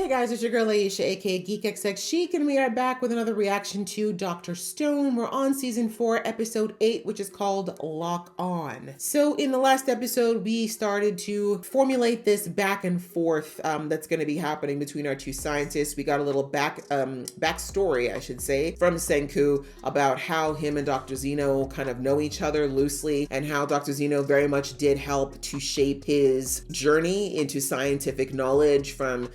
Hey guys, it's your girl Aisha, aka GeekXX Chic, and we are back with another reaction to Dr. Stone. We're on season 4, episode 8, which is called Lock On. So in the last episode, we started to formulate this back and forth that's going to be happening between our two scientists. We got a little backstory, I should say, from Senku about how him and Dr. Zeno kind of know each other loosely, and how Dr. Zeno very much did help to shape his journey into scientific knowledge from,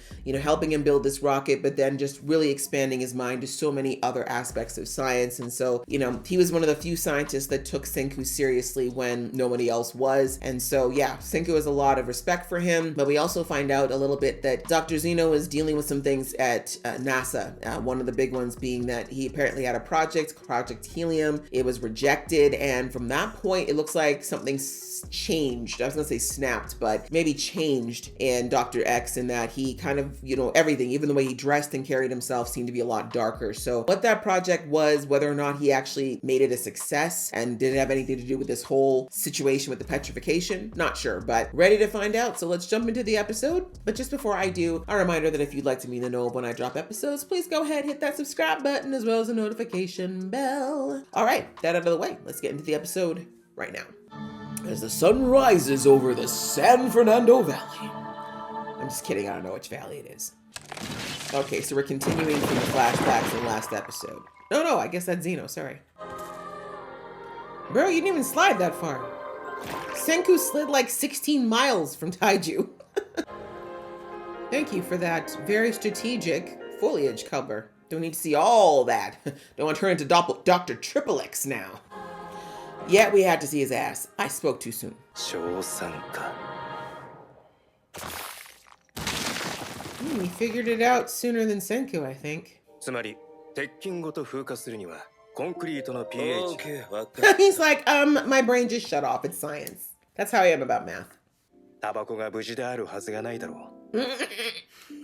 helping him build this rocket, but then just really expanding his mind to so many other aspects of science. And so, he was one of the few scientists that took Senku seriously when nobody else was. And so, yeah, Senku has a lot of respect for him, but we also find out a little bit that Dr. Zeno is dealing with some things at NASA. One of the big ones being that he apparently had a Project Helium. It was rejected. And from that point, it looks like something's changed. I was gonna say snapped, but maybe changed in Dr. X, in that he kind of, everything, even the way he dressed and carried himself, seemed to be a lot darker. So what that project was, whether or not he actually made it a success and didn't have anything to do with this whole situation with the petrification, not sure, but ready to find out. So let's jump into the episode. But just before I do, a reminder that if you'd like to be in the know of when I drop episodes, please go ahead, hit that subscribe button as well as the notification bell. All right, that out of the way, let's get into the episode right now. As the sun rises over the San Fernando Valley. I'm just kidding, I don't know which valley it is. Okay, so we're continuing from the flashbacks in the last episode. No, I guess that's Zeno, sorry. Bro, you didn't even slide that far. Senku slid like 16 miles from Taiju. Thank you for that very strategic foliage cover. Don't need to see all that. Don't want to turn into Dr. Triple X now. Yet we had to see his ass. I spoke too soon. We figured it out sooner than Senku, I think. He's like, my brain just shut off. It's science. That's how I am about math.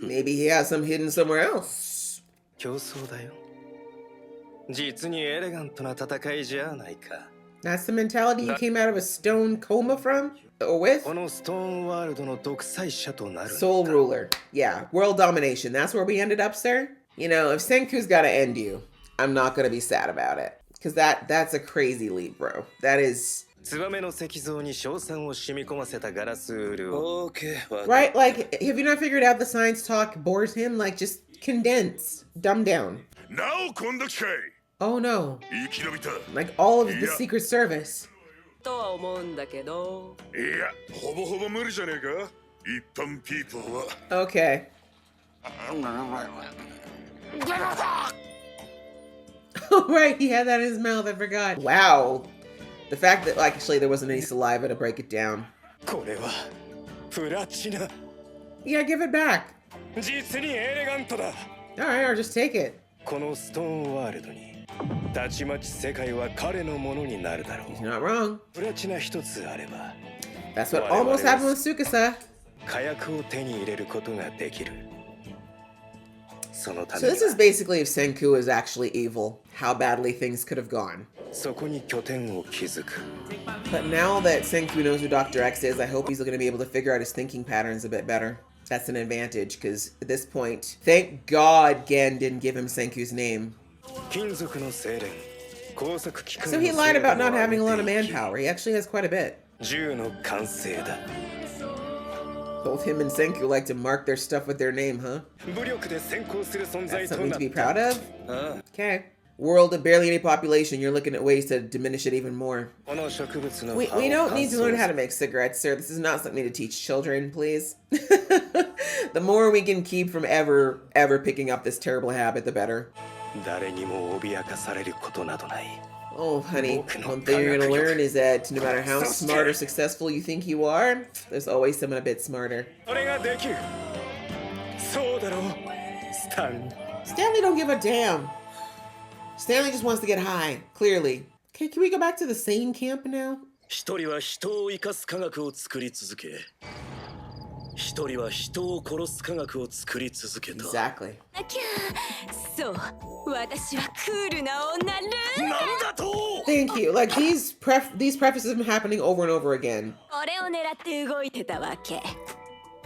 Maybe he has some hidden somewhere else. That's the mentality you came out of a stone coma from? Or with? Soul ruler. Yeah, world domination. That's where we ended up, sir? If Senku's gotta end you, I'm not gonna be sad about it. Because that's a crazy leap, bro. That is... Right? Like, have you not figured out the science talk bores him? Like, just condense. Dumb down. Oh no. Like all of the Secret Service. Okay. Oh right, he had that in his mouth, I forgot. Wow. The fact that actually there wasn't any saliva to break it down. Yeah, give it back. Alright, or just take it. He's not wrong. That's what almost happened with Tsukasa. So this is basically if Senku is actually evil, how badly things could have gone. But now that Senku knows who Dr. X is, I hope he's going to be able to figure out his thinking patterns a bit better. That's an advantage, because at this point, thank God Gen didn't give him Senku's name. So he lied about not having a lot of manpower. He actually has quite a bit. Both him and Senku like to mark their stuff with their name, huh? That's something to be proud of? Okay. World of barely any population, you're looking at ways to diminish it even more. We don't need to learn how to make cigarettes, sir. This is not something to teach children, please. The more we can keep from ever picking up this terrible habit, the better. Oh, honey, one thing you're gonna learn is that no matter how smart or successful you think you are, there's always someone a bit smarter. Stanley don't give a damn. Stanley just wants to get high, clearly. Okay, can we go back to the same camp now? Exactly. Thank you. Like these prefaces have been happening over and over again.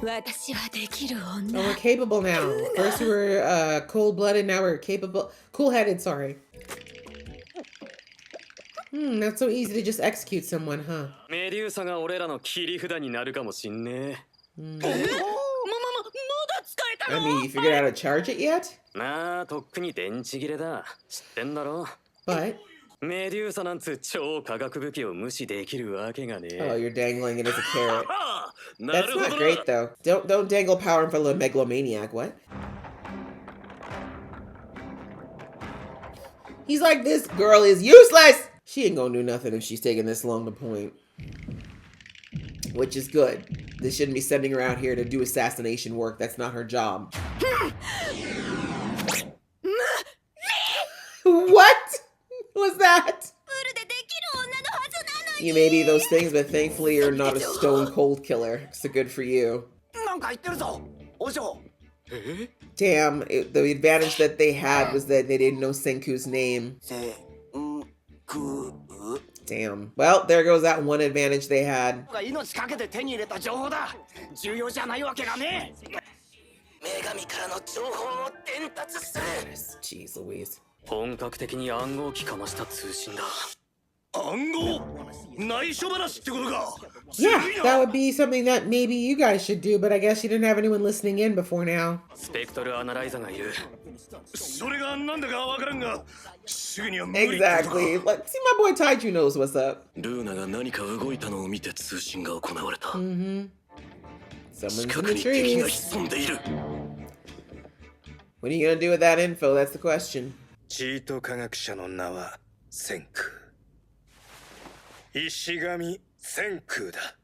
Oh, we're capable now. First we were cold-blooded, now we're capable. Cool-headed, sorry. Not so easy to just execute someone, huh? I mean, you figured out how to charge it yet? But... Oh, you're dangling it as a carrot. That's not great, though. Don't dangle power in front of a megalomaniac. What? He's like, this girl is useless! She ain't gonna do nothing if she's taking this long to point. Which is good. They shouldn't be sending her out here to do assassination work. That's not her job. What was that? You may be those things, but thankfully you're not a stone cold killer. So good for you. Damn, the advantage that they had was that they didn't know Senku's name. Damn. Well, there goes that one advantage they had. Jeez Louise. Yeah, that would be something that maybe you guys should do, but I guess you didn't have anyone listening in before now. Exactly. Like, see, my boy Taiju knows what's up. Someone's in the trees. What are you gonna do with that info? That's the question. 石神千空だ。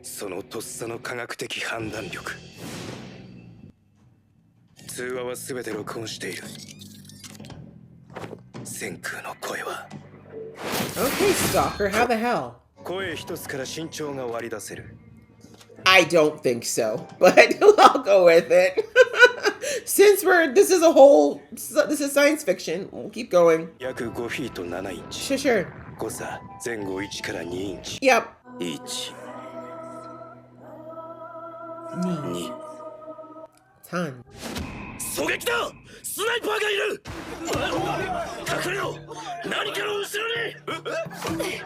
そのとっさの科学的判断力。通話はすべて録音している。千空の声は。Okay, Stalker, how the hell? 声一つから身長が割り出せる。I don't think so, but I'll go with it. Since this is science fiction, we'll keep going. 約5フィート7インチ。Sure. 誤差前後1から2インチ。Yep. 1、2、3。狙撃だ！スナイパーがいる！隠れろ！何かの後ろに！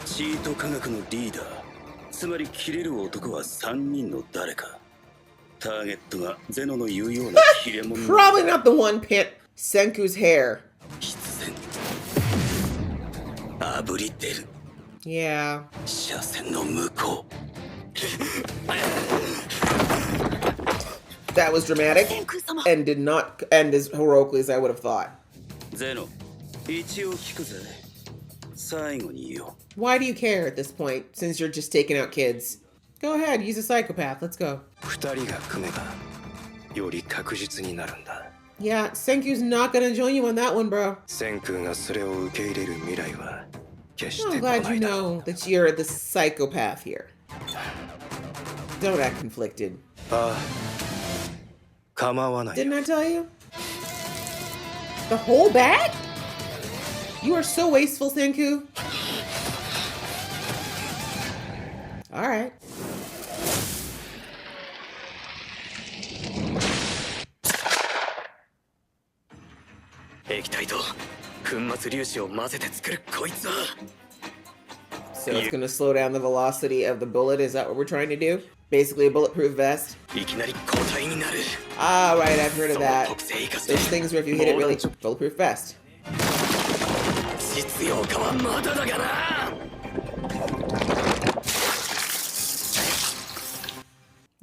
チート科学のリーダー、つまり切れる男は3人の誰か。ターゲットがゼノの言うような切れ者。Probably not the one pin Senku's hair. 必然。炙り出る。Yeah. 車線の向こう。That was dramatic and did not end as heroically as I would have thought. ゼノ、一応聞くぜ。最後に言おう。Why do you care at this point, since you're just taking out kids? Go ahead, use a psychopath. Let's go. 二人が組めば、より確実になるんだ。Yeah, Senku's not gonna join you on that one, bro. 千空がそれを受け入れる未来は、決し I'm て来 glad な you いだ。 know that you're the psychopath here. Don't act conflicted. ああ、構わない。 Didn't I tell you? The whole bag? You are so wasteful, Senku. All right. So it's gonna slow down the velocity of the bullet. Is that what we're trying to do? Basically a bulletproof vest. Ah, right, I've heard of that. Those things where if you hit it really, bulletproof vest.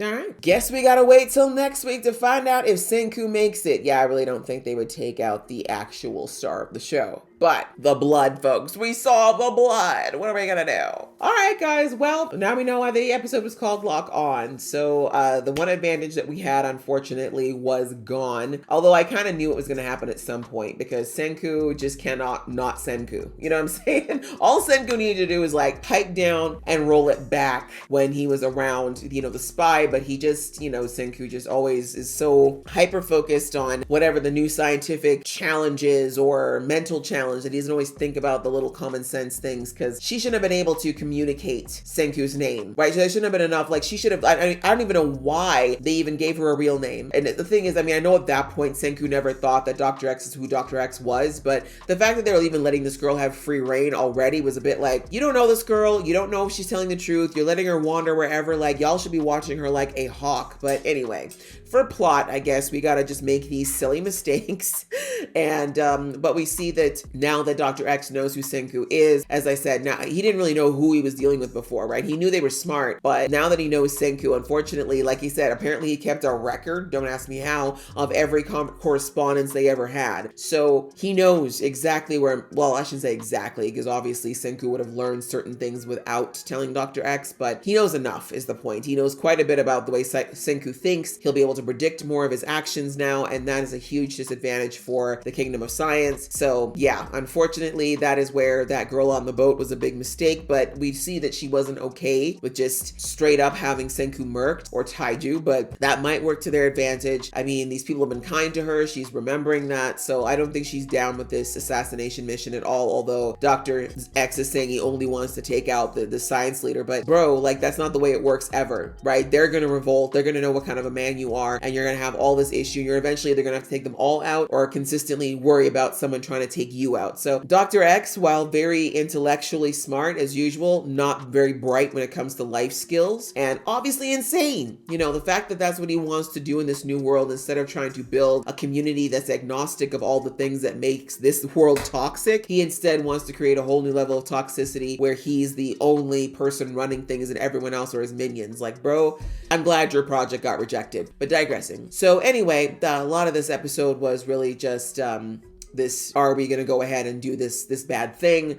Alright. Guess we gotta wait till next week to find out if Senku makes it. Yeah, I really don't think they would take out the actual star of the show. But the blood, folks. We saw the blood. What are we gonna do? Alright, guys. Well, now we know why the episode was called Lock On. So, the one advantage that we had, unfortunately, was gone. Although I kind of knew it was gonna happen at some point because Senku just cannot not Senku. You know what I'm saying? All Senku needed to do is like pipe down and roll it back when he was around, you know, the spy. But he just, you know, Senku just always is so hyper focused on whatever the new scientific challenges or mental challenges challenge, that he doesn't always think about the little common sense things, because she shouldn't have been able to communicate Senku's name, right? So there shouldn't have been enough, like she should have, I don't even know why they even gave her a real name. And the thing is, I mean, I know at that point Senku never thought that Dr. X is who Dr. X was, but the fact that they were even letting this girl have free reign already was a bit like, you don't know this girl, you don't know if she's telling the truth, you're letting her wander wherever, like y'all should be watching her like a hawk. But anyway, for plot, I guess we gotta just make these silly mistakes. And but we see that now that Dr. X knows who Senku is, as I said, now he didn't really know who he was dealing with before, right? He knew they were smart, but now that he knows Senku, unfortunately, like he said, apparently he kept a record, don't ask me how, of every correspondence they ever had. So he knows exactly where, well, I shouldn't say exactly, because obviously Senku would have learned certain things without telling Dr. X, but he knows enough is the point. He knows quite a bit about the way Senku thinks. He'll be able to predict more of his actions now, and that is a huge disadvantage for the Kingdom of Science. So yeah, unfortunately, that is where that girl on the boat was a big mistake, but we see that she wasn't okay with just straight up having Senku murked, or Taiju, but that might work to their advantage. I mean, these people have been kind to her. She's remembering that, so I don't think she's down with this assassination mission at all, although Dr. X is saying he only wants to take out the science leader. But bro, like that's not the way it works ever, right? They're gonna revolt, they're gonna know what kind of a man you are, and you're gonna have all this issue. You're eventually either gonna have to take them all out or consistently worry about someone trying to take you out. So Dr. X, while very intellectually smart as usual, not very bright when it comes to life skills, and obviously insane. You know, the fact that that's what he wants to do in this new world, instead of trying to build a community that's agnostic of all the things that makes this world toxic, he instead wants to create a whole new level of toxicity where he's the only person running things and everyone else are his minions. Like, bro, I'm glad your project got rejected. But digressing. So anyway, a lot of this episode was really just this, are we gonna go ahead and do this bad thing?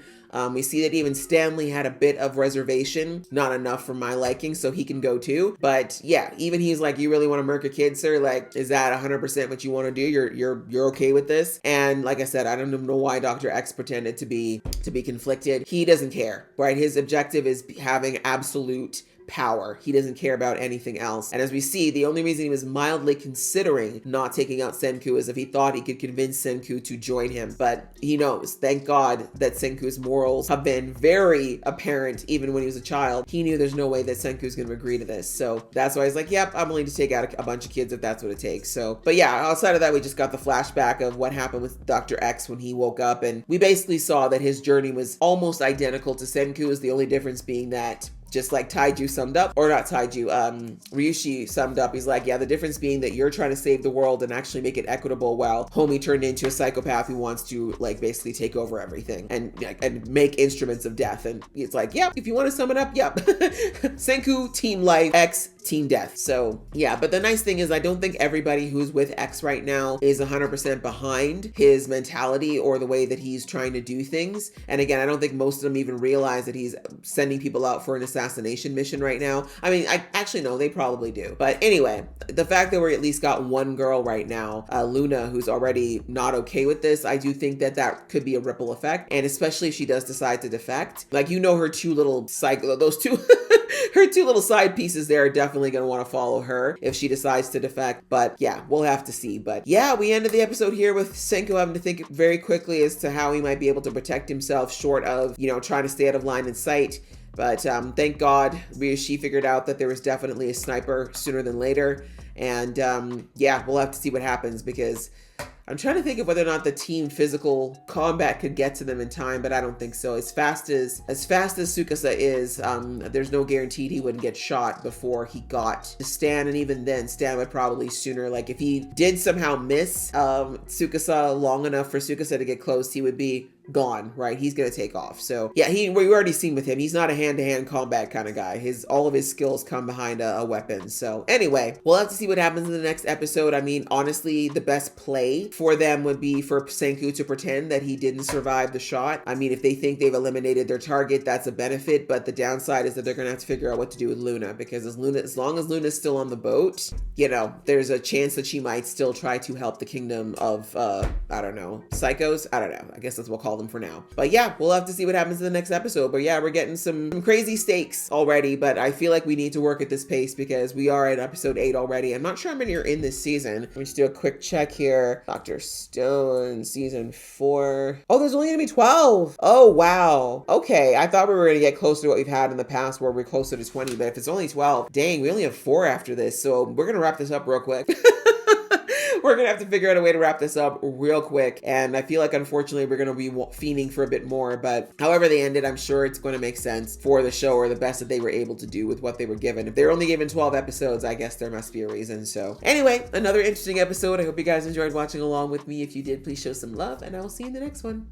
We see that even Stanley had a bit of reservation, not enough for my liking, so he can go too. But yeah, even he's like, you really want to murk a kid, sir? Like, is that 100% what you want to do? You're okay with this? And like I said, I don't even know why Dr. X pretended to be conflicted. He doesn't care, right? His objective is having absolute power. He doesn't care about anything else. And as we see, the only reason he was mildly considering not taking out Senku is if he thought he could convince Senku to join him. But he knows, thank God, that Senku's morals have been very apparent even when he was a child. He knew there's no way that Senku's going to agree to this. So that's why he's like, yep, I'm willing to take out a bunch of kids if that's what it takes. So, but yeah, outside of that, we just got the flashback of what happened with Dr. X when he woke up. And we basically saw that his journey was almost identical to Senku's, the only difference being that, just like Taiju summed up, or not Taiju, Ryushi summed up, he's like, yeah, the difference being that you're trying to save the world and actually make it equitable, while homie turned into a psychopath who wants to like basically take over everything and make instruments of death. And it's like, yep, if you want to sum it up, yep. Senku, team life, X, team death. So yeah, but the nice thing is I don't think everybody who's with X right now is 100% behind his mentality or the way that he's trying to do things. And again, I don't think most of them even realize that he's sending people out for an assassination mission right now. I mean, I actually know they probably do. But anyway, the fact that we at least got one girl right now, Luna, who's already not okay with this, I do think that that could be a ripple effect. And especially if she does decide to defect, like, you know, her two little those two her two little side pieces there are definitely going to want to follow her if she decides to defect. But yeah, we'll have to see. But yeah, we ended the episode here with Senku having to think very quickly as to how he might be able to protect himself short of, you know, trying to stay out of line and sight. But thank God she figured out that there was definitely a sniper sooner than later. And yeah, we'll have to see what happens, because I'm trying to think of whether or not the team physical combat could get to them in time, but I don't think so. As fast as Tsukasa is, there's no guarantee he wouldn't get shot before he got to Stan, and even then, Stan would probably sooner. Like, if he did somehow miss Tsukasa long enough for Tsukasa to get close, he would be gone, right? He's gonna take off. So yeah, we already seen with him, he's not a hand-to-hand combat kind of guy. All of his skills come behind a weapon. So anyway, we'll have to see what happens in the next episode. I mean, honestly, the best play for them would be for Senku to pretend that he didn't survive the shot. I mean, if they think they've eliminated their target, that's a benefit, but the downside is that they're gonna have to figure out what to do with Luna, because as long as Luna's still on the boat, you know, there's a chance that she might still try to help the kingdom of I don't know, psychos. I don't know, I guess that's what we'll call them. them for now. But yeah, we'll have to see what happens in the next episode. But yeah, we're getting some crazy stakes already, but I feel like we need to work at this pace because we are at episode 8 already. I'm not sure how many are in this season. Let me just do a quick check here. Dr. Stone, season 4. Oh, there's only gonna be 12. Oh, wow. Okay, I thought we were gonna get closer to what we've had in the past where we're closer to 20, but if it's only 12, dang, we only have 4 after this. So we're gonna wrap this up real quick. We're gonna have to figure out a way to wrap this up real quick. And I feel like, unfortunately, we're gonna be fiending for a bit more. But however they ended, I'm sure it's going to make sense for the show, or the best that they were able to do with what they were given. If they're only given 12 episodes, I guess there must be a reason. So anyway, another interesting episode. I hope you guys enjoyed watching along with me. If you did, please show some love, and I will see you in the next one.